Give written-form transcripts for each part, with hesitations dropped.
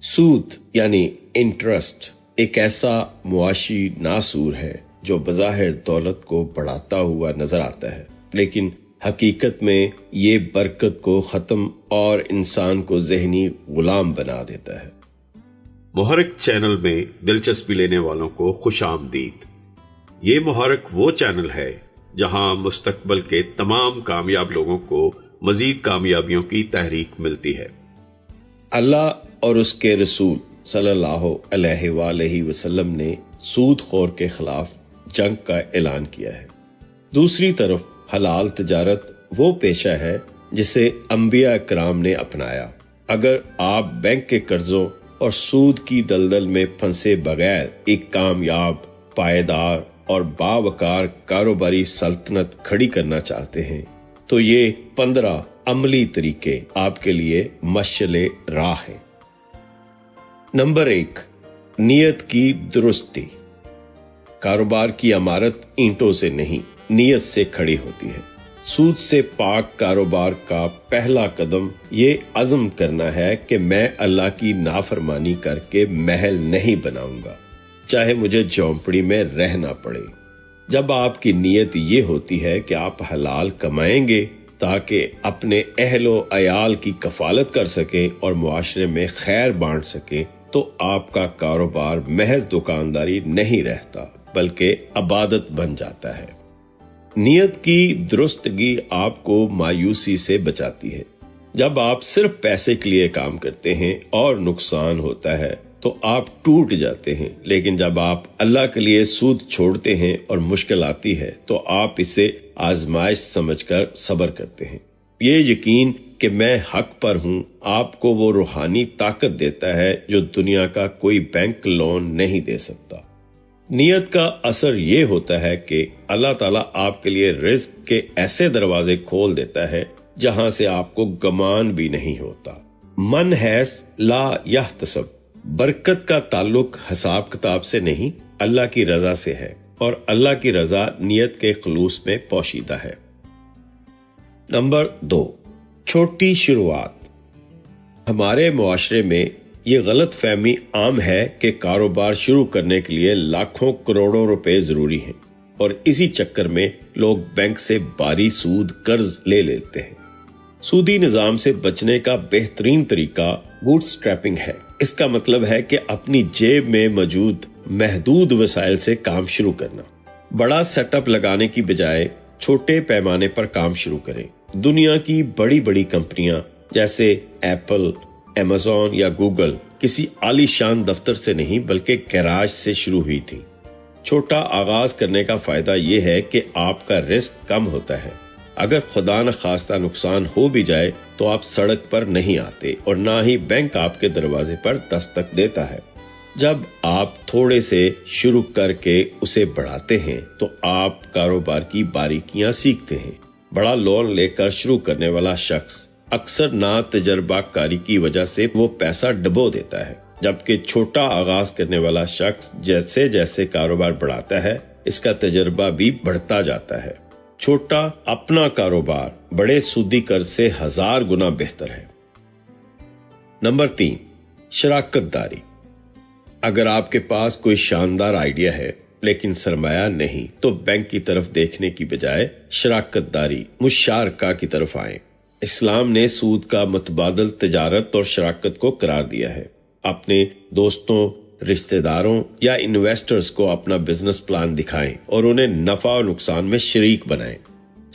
سود یعنی انٹرسٹ ایک ایسا معاشی ناسور ہے جو بظاہر دولت کو بڑھاتا ہوا نظر آتا ہے، لیکن حقیقت میں یہ برکت کو ختم اور انسان کو ذہنی غلام بنا دیتا ہے۔ محرک چینل میں دلچسپی لینے والوں کو خوش آمدید۔ یہ محرک وہ چینل ہے جہاں مستقبل کے تمام کامیاب لوگوں کو مزید کامیابیوں کی تحریک ملتی ہے۔ اللہ اور اس کے رسول صلی اللہ علیہ وآلہ وسلم نے سود خور کے خلاف جنگ کا اعلان کیا ہے۔ دوسری طرف حلال تجارت وہ پیشہ ہے جسے انبیاء کرام نے اپنایا۔ اگر آپ بینک کے قرضوں اور سود کی دلدل میں پھنسے بغیر ایک کامیاب، پائیدار اور باوقار کاروباری سلطنت کھڑی کرنا چاہتے ہیں تو یہ 15 عملی طریقے آپ کے لیے مشعل راہ ہیں۔ نمبر 1، نیت کی درستی۔ کاروبار کی عمارت اینٹوں سے نہیں، نیت سے کھڑی ہوتی ہے۔ سود سے پاک کاروبار کا پہلا قدم یہ عزم کرنا ہے کہ میں اللہ کی نافرمانی کر کے محل نہیں بناؤں گا، چاہے مجھے جھونپڑی میں رہنا پڑے۔ جب آپ کی نیت یہ ہوتی ہے کہ آپ حلال کمائیں گے تاکہ اپنے اہل و عیال کی کفالت کر سکیں اور معاشرے میں خیر بانٹ سکیں، تو آپ کا کاروبار محض دکانداری نہیں رہتا بلکہ عبادت بن جاتا ہے۔ نیت کی درستگی آپ کو مایوسی سے بچاتی ہے۔ جب آپ صرف پیسے کے لیے کام کرتے ہیں اور نقصان ہوتا ہے تو آپ ٹوٹ جاتے ہیں، لیکن جب آپ اللہ کے لیے سود چھوڑتے ہیں اور مشکل آتی ہے تو آپ اسے آزمائش سمجھ کر صبر کرتے ہیں۔ یہ یقین کہ میں حق پر ہوں آپ کو وہ روحانی طاقت دیتا ہے جو دنیا کا کوئی بینک لون نہیں دے سکتا۔ نیت کا اثر یہ ہوتا ہے کہ اللہ تعالیٰ آپ کے لیے رزق کے ایسے دروازے کھول دیتا ہے جہاں سے آپ کو گمان بھی نہیں ہوتا۔ من حیث لا یحتسب۔ برکت کا تعلق حساب کتاب سے نہیں، اللہ کی رضا سے ہے، اور اللہ کی رضا نیت کے خلوص میں پوشیدہ ہے۔ نمبر 2، چھوٹی شروعات۔ ہمارے معاشرے میں یہ غلط فہمی عام ہے کہ کاروبار شروع کرنے کے لیے لاکھوں کروڑوں روپے ضروری ہیں، اور اسی چکر میں لوگ بینک سے بھاری سود قرض لے لیتے ہیں۔ سودی نظام سے بچنے کا بہترین طریقہ بوٹ سٹریپنگ ہے۔ اس کا مطلب ہے کہ اپنی جیب میں موجود محدود وسائل سے کام شروع کرنا۔ بڑا سیٹ اپ لگانے کی بجائے چھوٹے پیمانے پر کام شروع کریں۔ دنیا کی بڑی بڑی کمپنیاں جیسے ایپل، ایمیزون یا گوگل کسی عالی شان دفتر سے نہیں بلکہ گیراج سے شروع ہوئی تھی۔ چھوٹا آغاز کرنے کا فائدہ یہ ہے کہ آپ کا رسک کم ہوتا ہے۔ اگر خدا نخواستہ نقصان ہو بھی جائے تو آپ سڑک پر نہیں آتے اور نہ ہی بینک آپ کے دروازے پر دستک دیتا ہے۔ جب آپ تھوڑے سے شروع کر کے اسے بڑھاتے ہیں تو آپ کاروبار کی باریکیاں سیکھتے ہیں۔ بڑا لون لے کر شروع کرنے والا شخص اکثر نا تجربہ کاری کی وجہ سے وہ پیسہ ڈبو دیتا ہے، جبکہ چھوٹا آغاز کرنے والا شخص جیسے جیسے کاروبار بڑھاتا ہے اس کا تجربہ بھی بڑھتا جاتا ہے۔ چھوٹا اپنا کاروبار بڑے سودی قرض سے 1000 گنا بہتر ہے۔ نمبر 3، شراکت داری۔ اگر آپ کے پاس کوئی شاندار آئیڈیا ہے لیکن سرمایہ نہیں تو بینک کی طرف دیکھنے کی بجائے شراکت داری، مشارکہ کی طرف آئیں۔ اسلام نے سود کا متبادل تجارت اور شراکت کو قرار دیا ہے۔ اپنے دوستوں، رشتہ داروں یا انویسٹرز کو اپنا بزنس پلان دکھائیں اور انہیں نفع و نقصان میں شریک بنائیں۔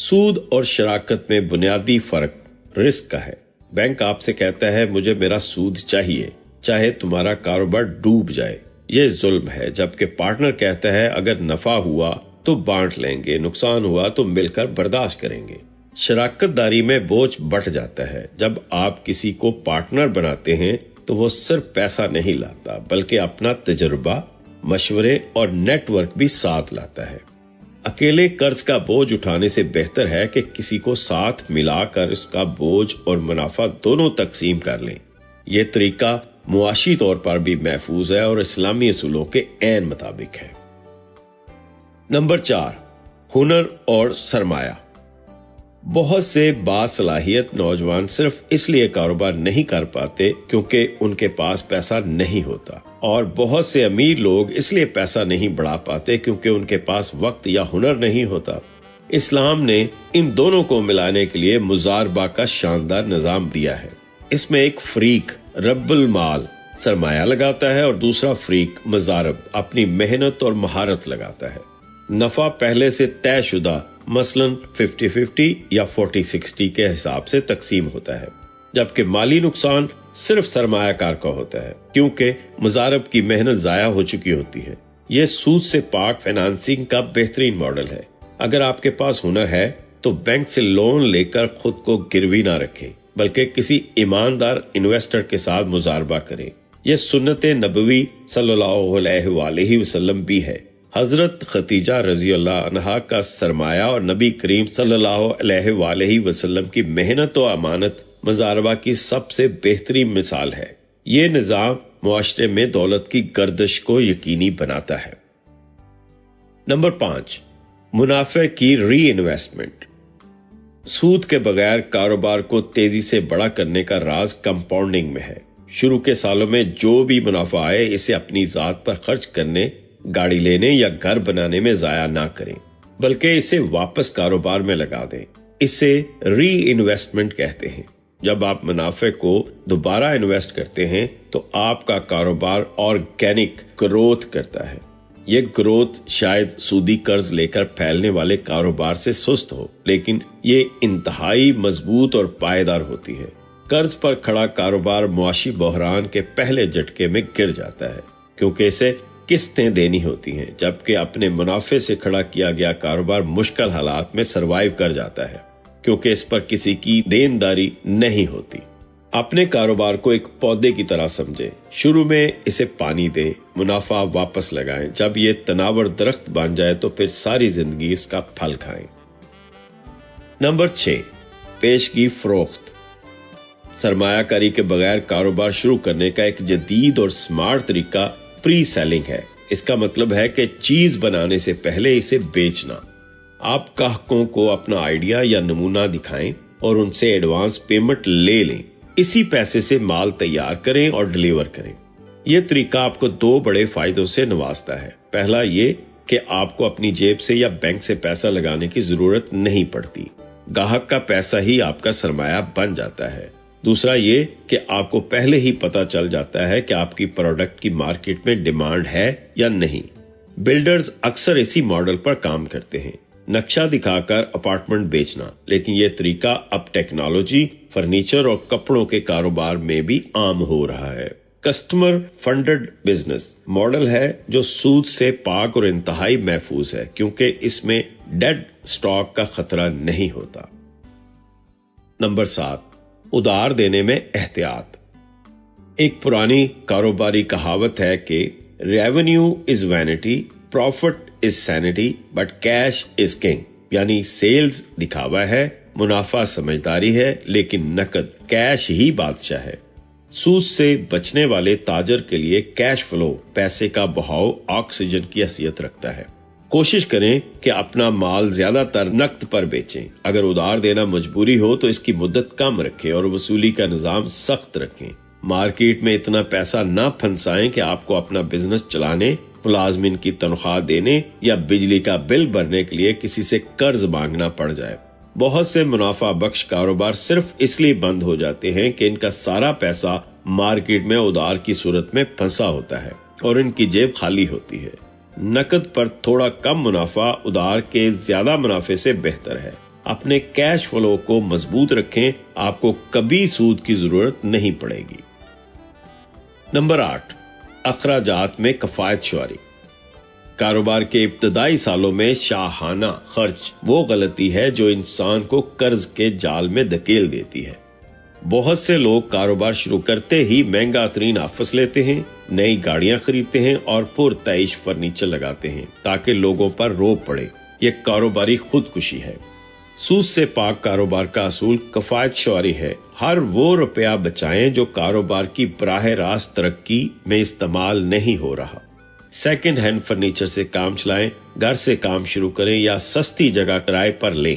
سود اور شراکت میں بنیادی فرق رسک کا ہے۔ بینک آپ سے کہتا ہے مجھے میرا سود چاہیے چاہے تمہارا کاروبار ڈوب جائے، یہ ظلم ہے، جبکہ پارٹنر کہتا ہے اگر نفع ہوا تو بانٹ لیں گے، نقصان ہوا تو مل کر برداشت کریں گے۔ شراکت داری میں بوجھ بڑھ جاتا ہے۔ جب آپ کسی کو پارٹنر بناتے ہیں تو وہ صرف پیسہ نہیں لاتا بلکہ اپنا تجربہ، مشورے اور نیٹ ورک بھی ساتھ لاتا ہے۔ اکیلے قرض کا بوجھ اٹھانے سے بہتر ہے کہ کسی کو ساتھ ملا کر اس کا بوجھ اور منافع دونوں تقسیم کر لیں۔ یہ طریقہ معاشی طور پر بھی محفوظ ہے اور اسلامی اصولوں کے عین مطابق ہے۔ نمبر 4، ہنر اور سرمایہ۔ بہت سے باصلاحیت نوجوان صرف اس لیے کاروبار نہیں کر پاتے کیونکہ ان کے پاس پیسہ نہیں ہوتا، اور بہت سے امیر لوگ اس لیے پیسہ نہیں بڑھا پاتے کیونکہ ان کے پاس وقت یا ہنر نہیں ہوتا۔ اسلام نے ان دونوں کو ملانے کے لیے مضاربہ کا شاندار نظام دیا ہے۔ اس میں ایک فریق رب المال سرمایہ لگاتا ہے اور دوسرا فریق مضارب اپنی محنت اور مہارت لگاتا ہے۔ نفع پہلے سے طے شدہ مثلاً 50-50 یا 40-60 کے حساب سے تقسیم ہوتا ہے، جبکہ مالی نقصان صرف سرمایہ کار کا ہوتا ہے کیونکہ مضارب کی محنت ضائع ہو چکی ہوتی ہے۔ یہ سود سے پاک فائنانسنگ کا بہترین ماڈل ہے۔ اگر آپ کے پاس ہنر ہے تو بینک سے لون لے کر خود کو گروی نہ رکھیں، بلکہ کسی ایماندار انویسٹر کے ساتھ مضاربہ کریں۔ یہ سنت نبوی صلی اللہ علیہ وآلہ وسلم بھی ہے۔ حضرت خدیجہ رضی اللہ عنہا کا سرمایہ اور نبی کریم صلی اللہ علیہ وآلہ وسلم کی محنت و امانت مضاربہ کی سب سے بہترین مثال ہے۔ یہ نظام معاشرے میں دولت کی گردش کو یقینی بناتا ہے۔ نمبر 5، منافع کی ری انویسٹمنٹ۔ سود کے بغیر کاروبار کو تیزی سے بڑا کرنے کا راز کمپاؤنڈنگ میں ہے۔ شروع کے سالوں میں جو بھی منافع آئے اسے اپنی ذات پر خرچ کرنے، گاڑی لینے یا گھر بنانے میں ضائع نہ کریں، بلکہ اسے واپس کاروبار میں لگا دیں۔ اسے ری انویسٹمنٹ کہتے ہیں۔ جب آپ منافع کو دوبارہ انویسٹ کرتے ہیں تو آپ کا کاروبار آرگینک گروتھ کرتا ہے۔ یہ گروتھ شاید سودی قرض لے کر پھیلنے والے کاروبار سے سست ہو، لیکن یہ انتہائی مضبوط اور پائیدار ہوتی ہے۔ قرض پر کھڑا کاروبار معاشی بحران کے پہلے جھٹکے میں گر جاتا ہے کیونکہ اسے قسطیں دینی ہوتی ہیں، جبکہ اپنے منافع سے کھڑا کیا گیا کاروبار مشکل حالات میں سروائیو کر جاتا ہے کیونکہ اس پر کسی کی دینداری نہیں ہوتی۔ اپنے کاروبار کو ایک پودے کی طرح سمجھیں۔ شروع میں اسے پانی دیں، منافع واپس لگائیں۔ جب یہ تناور درخت بن جائے تو پھر ساری زندگی اس کا پھل کھائیں۔ نمبر 6، پیشگی فروخت۔ سرمایہ کاری کے بغیر کاروبار شروع کرنے کا ایک جدید اور سمارٹ طریقہ پری سیلنگ ہے۔ اس کا مطلب ہے کہ چیز بنانے سے پہلے اسے بیچنا۔ آپ گاہکوں کو اپنا آئیڈیا یا نمونہ دکھائیں اور ان سے ایڈوانس پیمنٹ لے لیں۔ اسی پیسے سے مال تیار کریں اور ڈیلیور کریں۔ یہ طریقہ آپ کو 2 بڑے فائدوں سے نوازتا ہے۔ پہلا یہ کہ آپ کو اپنی جیب سے یا بینک سے پیسہ لگانے کی ضرورت نہیں پڑتی، گاہک کا پیسہ ہی آپ کا سرمایہ بن جاتا ہے۔ دوسرا یہ کہ آپ کو پہلے ہی پتا چل جاتا ہے کہ آپ کی پروڈکٹ کی مارکیٹ میں ڈیمانڈ ہے یا نہیں۔ بلڈرز اکثر اسی ماڈل پر کام کرتے ہیں، نقشہ دکھا کر اپارٹمنٹ بیچنا، لیکن یہ طریقہ اب ٹیکنالوجی، فرنیچر اور کپڑوں کے کاروبار میں بھی عام ہو رہا ہے۔ کسٹمر فنڈڈ بزنس ماڈل ہے جو سود سے پاک اور انتہائی محفوظ ہے کیونکہ اس میں ڈیڈ سٹاک کا خطرہ نہیں ہوتا۔ نمبر 7، ادھار دینے میں احتیاط۔ ایک پرانی کاروباری کہاوت ہے کہ revenue is vanity, profit is sanity, but cash is king, یعنی سیلز دکھاوا ہے، منافع سمجھداری ہے، لیکن نقد کیش ہی بادشاہ ہے۔ سود سے بچنے والے تاجر کے لیے کیش فلو پیسے کا بہاؤ آکسیجن کی حیثیت رکھتا ہے۔ کوشش کریں کہ اپنا مال زیادہ تر نقد پر بیچیں۔ اگر ادھار دینا مجبوری ہو تو اس کی مدت کم رکھیں اور وصولی کا نظام سخت رکھیں۔ مارکیٹ میں اتنا پیسہ نہ پھنسائیں کہ آپ کو اپنا بزنس چلانے، ملازمین کی تنخواہ دینے یا بجلی کا بل بھرنے کے لیے کسی سے قرض مانگنا پڑ جائے۔ بہت سے منافع بخش کاروبار صرف اس لیے بند ہو جاتے ہیں کہ ان کا سارا پیسہ مارکیٹ میں ادھار کی صورت میں پھنسا ہوتا ہے اور ان کی جیب خالی ہوتی ہے۔ نقد پر تھوڑا کم منافع ادھار کے زیادہ منافع سے بہتر ہے۔ اپنے کیش فلو کو مضبوط رکھیں، آپ کو کبھی سود کی ضرورت نہیں پڑے گی۔ نمبر 8، اخراجات میں کفایت شعاری۔ کاروبار کے ابتدائی سالوں میں شاہانہ خرچ وہ غلطی ہے جو انسان کو قرض کے جال میں دھکیل دیتی ہے۔ بہت سے لوگ کاروبار شروع کرتے ہی مہنگا ترین آفس لیتے ہیں، نئی گاڑیاں خریدتے ہیں اور پرتعیش فرنیچر لگاتے ہیں تاکہ لوگوں پر روب پڑے۔ یہ کاروباری خودکشی ہے۔ سود سے پاک کاروبار کا اصول کفایت شعاری ہے۔ ہر وہ روپیہ بچائیں جو کاروبار کی براہ راست ترقی میں استعمال نہیں ہو رہا۔ سیکنڈ ہینڈ فرنیچر سے کام چلائیں، گھر سے کام شروع کریں یا سستی جگہ کرائے پر لیں۔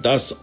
10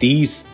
30,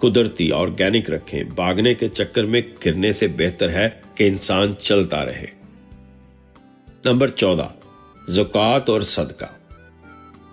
قدرتی آرگینک رکھیں. بھاگنے کے چکر میں گرنے سے بہتر ہے کہ انسان چلتا رہے. نمبر 14، زکوٰۃ اور صدقہ.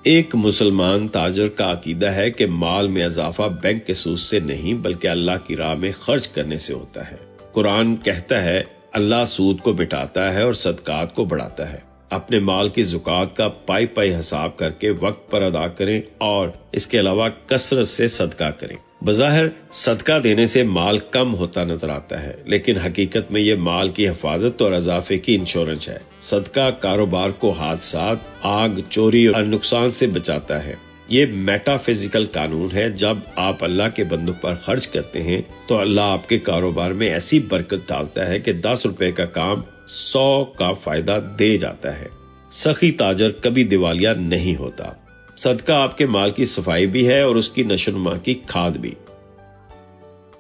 ایک مسلمان تاجر کا عقیدہ ہے کہ مال میں اضافہ بینک کے سود سے نہیں بلکہ اللہ کی راہ میں خرچ کرنے سے ہوتا ہے. قرآن کہتا ہے اللہ سود کو مٹاتا ہے اور صدقات کو بڑھاتا ہے. اپنے مال کی زکوٰۃ کا پائی پائی حساب کر کے وقت پر ادا کریں اور اس کے علاوہ کثرت سے صدقہ کریں. بظاہر صدقہ دینے سے مال کم ہوتا نظر آتا ہے، لیکن حقیقت میں یہ مال کی حفاظت اور اضافے کی انشورنس ہے. صدقہ کاروبار کو حادثات، آگ، چوری اور نقصان سے بچاتا ہے. یہ میٹا فزیکل قانون ہے. جب آپ اللہ کے بندوں پر خرچ کرتے ہیں تو اللہ آپ کے کاروبار میں ایسی برکت ڈالتا ہے کہ 10 روپے کا کام 100 کا فائدہ دے جاتا ہے. سخی تاجر کبھی دیوالیہ نہیں ہوتا. صدقہ آپ کے مال کی صفائی بھی ہے اور اس کی نشو و نما کی کھاد بھی.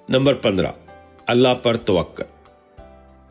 نمبر 15، اللہ پر توکل.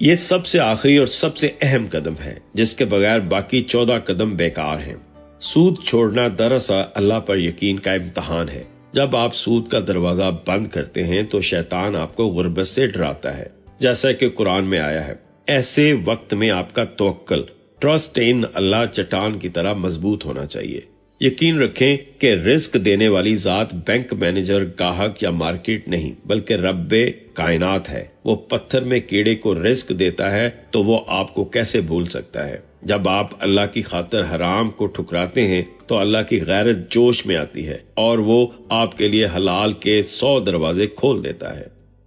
یہ سب سے آخری اور سب سے اہم قدم ہے جس کے بغیر باقی 14 قدم بیکار ہیں. سود چھوڑنا دراصل اللہ پر یقین کا امتحان ہے. جب آپ سود کا دروازہ بند کرتے ہیں تو شیطان آپ کو غربت سے ڈراتا ہے، جیسا کہ قرآن میں آیا ہے. ایسے وقت میں آپ کا توکل، ٹرسٹ ان اللہ، چٹان کی طرح مضبوط ہونا چاہیے. یقین رکھیں کہ رزق دینے والی ذات بینک مینیجر، گاہک یا مارکیٹ نہیں بلکہ رب کائنات ہے. وہ پتھر میں کیڑے کو رزق دیتا ہے تو وہ آپ کو کیسے بھول سکتا ہے؟ جب آپ اللہ کی خاطر حرام کو ٹھکراتے ہیں تو اللہ کی غیرت جوش میں آتی ہے اور وہ آپ کے لیے حلال کے 100 دروازے کھول دیتا ہے.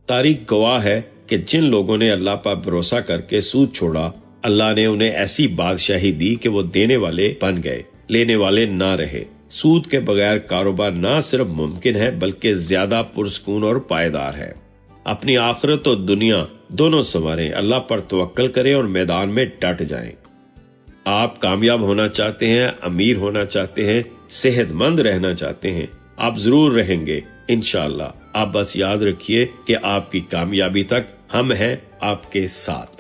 تاریخ گواہ ہے کہ جن لوگوں نے اللہ پر بھروسہ کر کے سود چھوڑا، اللہ نے انہیں ایسی بادشاہی دی کہ وہ دینے والے بن گئے، لینے والے نہ رہے. سود کے بغیر کاروبار نہ صرف ممکن ہے بلکہ زیادہ پرسکون اور پائیدار ہے. اپنی آخرت اور دنیا دونوں سنواریں، اللہ پر توکل کریں اور میدان میں ڈٹ جائیں. آپ کامیاب ہونا چاہتے ہیں، امیر ہونا چاہتے ہیں، صحت مند رہنا چاہتے ہیں، آپ ضرور رہیں گے انشاءاللہ. آپ بس یاد رکھیے کہ آپ کی کامیابی تک ہم ہیں آپ کے ساتھ.